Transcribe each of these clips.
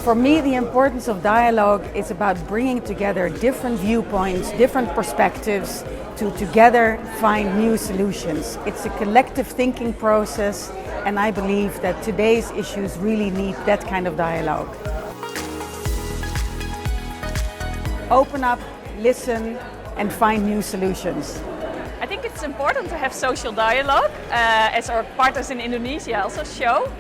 For me, the importance of dialogue is about bringing together different viewpoints, different perspectives to together find new solutions. It's a collective thinking process, and I believe that today's issues really need that kind of dialogue. Open up, listen, and find new solutions. I think it's important to have social dialogue, as our partners in Indonesia also show,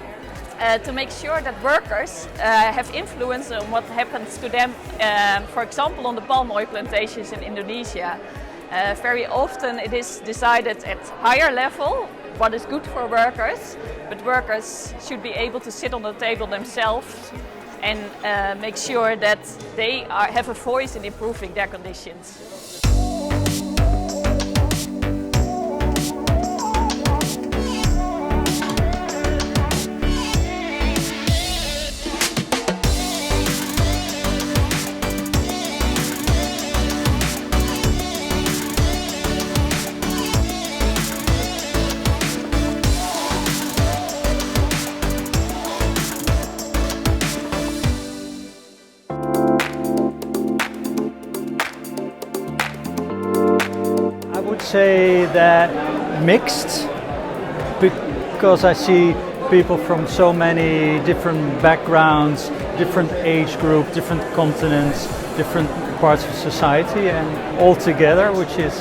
to make sure that workers have influence on what happens to them, for example on the palm oil plantations in Indonesia. Very often it is decided at higher level what is good for workers, but workers should be able to sit on the table themselves and make sure that they have a voice in improving their conditions. Say that mixed, because I see people from so many different backgrounds, different age group, different continents, different parts of society, and all together, which is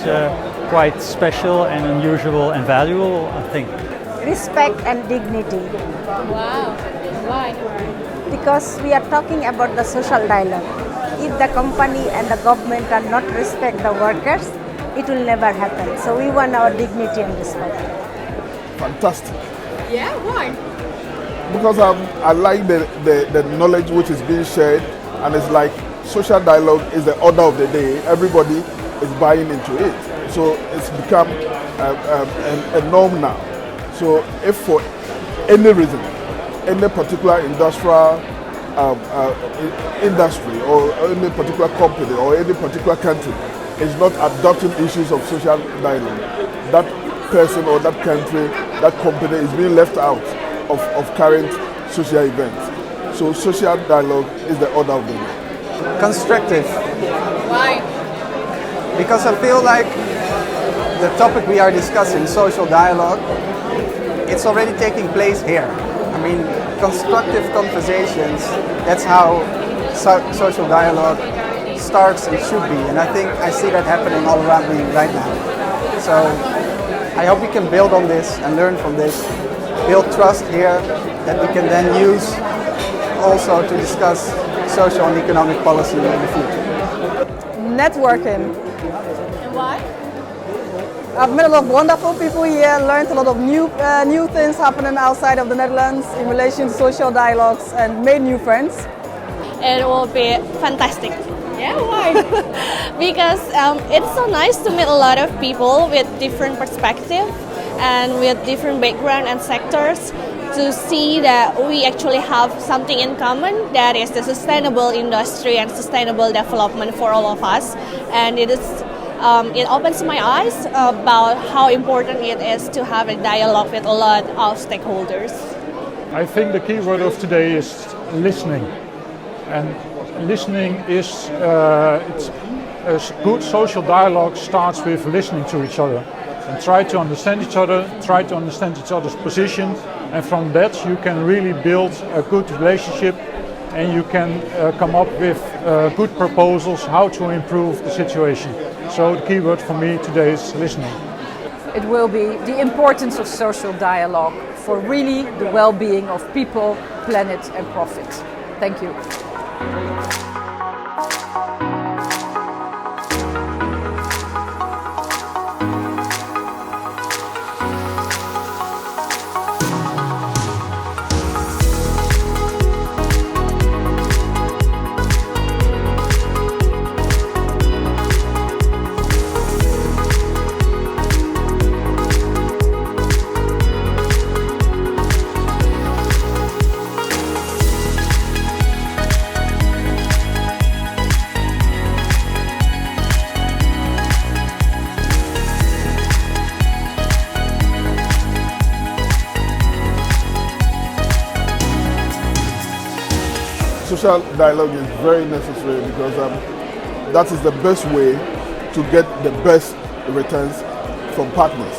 quite special and unusual and valuable, I think. Respect and dignity. Wow, why? Because we are talking about the social dialogue. If the company and the government are not respect the workers, it will never happen. So we want our dignity and respect. Fantastic. Yeah, why? Because I like the knowledge which is being shared, and it's like social dialogue is the order of the day. Everybody is buying into it. So it's become a norm now. So if for any reason, any particular industrial industry or any particular company or any particular country is not adopting issues of social dialogue, that person or that country, that company is being left out of current social events. So social dialogue is the order of the day. Constructive. Why? Because I feel like the topic we are discussing, social dialogue, it's already taking place here. I mean, constructive conversations, that's how social dialogue starts and should be, and I think I see that happening all around me right now. So I hope we can build on this and learn from this, build trust here that we can then use also to discuss social and economic policy in the future. Networking. And why? I've met a lot of wonderful people here, learned a lot of new things happening outside of the Netherlands in relation to social dialogues, and made new friends. It will be fantastic. Yeah, why? Because it's so nice to meet a lot of people with different perspective and with different background and sectors, to see that we actually have something in common, that is the sustainable industry and sustainable development for all of us. And it opens my eyes about how important it is to have a dialogue with a lot of stakeholders. I think the key word of today is listening. And listening is, a good social dialogue starts with listening to each other and try to understand each other, try to understand each other's position, and from that you can really build a good relationship, and you can come up with good proposals how to improve the situation. So the key word for me today is listening. It will be the importance of social dialogue for really the well-being of people, planet and profit. Thank you. social dialogue is very necessary because that is the best way to get the best returns from partners.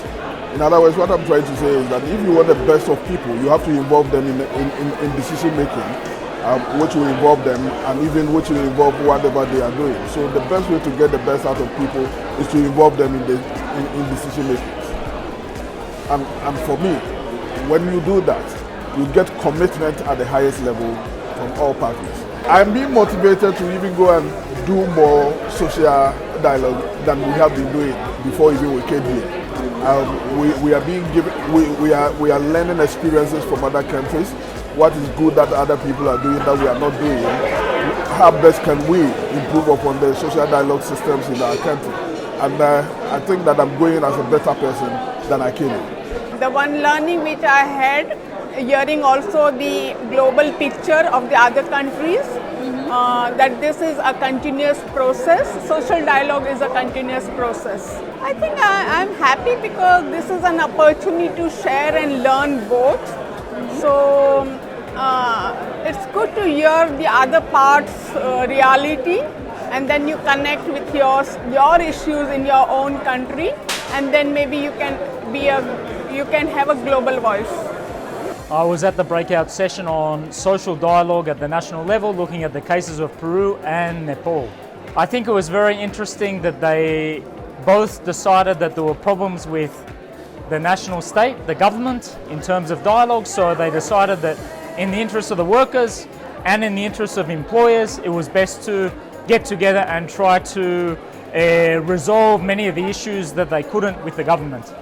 In other words, what I'm trying to say is that if you want the best of people, you have to involve them in decision making, which will involve them, and even which will involve whatever they are doing. So the best way to get the best out of people is to involve them in decision making. And for me, when you do that, you get commitment at the highest level from all parties. I'm being motivated to even go and do more social dialogue than we have been doing before even we came here. We are being given, we are learning experiences from other countries. What is good that other people are doing that we are not doing? How best can we improve upon the social dialogue systems in our country? And I think that I'm going as a better person than I came in. The one learning which I had, hearing also the global picture of the other countries, that this is a continuous process. Social dialogue is a continuous process. I think I'm happy because this is an opportunity to share and learn both. So it's good to hear the other part's reality, and then you connect with your issues in your own country, and then maybe you can have a global voice. I was at the breakout session on social dialogue at the national level, looking at the cases of Peru and Nepal. I think it was very interesting that they both decided that there were problems with the national state, the government, in terms of dialogue, so they decided that in the interest of the workers and in the interest of employers, it was best to get together and try to resolve many of the issues that they couldn't with the government.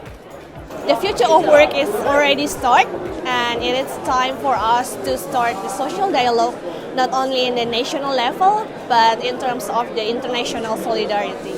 The future of work is already started, and it is time for us to start the social dialogue, not only in the national level, but in terms of the international solidarity.